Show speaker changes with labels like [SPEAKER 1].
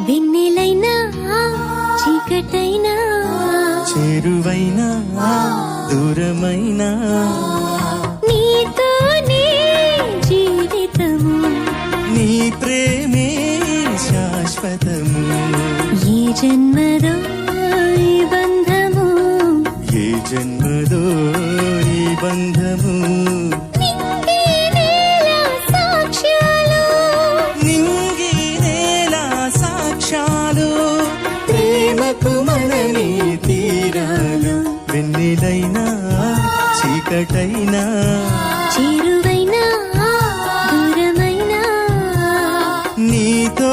[SPEAKER 1] వెన్నెలైనా చీకటైనా
[SPEAKER 2] చేరువైనా దూరమైనా
[SPEAKER 1] నీతోనే జీవితము
[SPEAKER 2] నీ ప్రేమే శాశ్వతము
[SPEAKER 1] ఏ జన్మదో ఈ బంధము
[SPEAKER 2] ఏ జన్మదో ఈ బంధము
[SPEAKER 1] నింగి నేల సాక్ష్యాలు
[SPEAKER 2] నింగి నేల సాక్ష్యాలు ప్రేమకు మనని తీరాలు వెన్నెలైనా చీకటైనా
[SPEAKER 1] చేరువైనా దూరమైనా
[SPEAKER 2] నీతో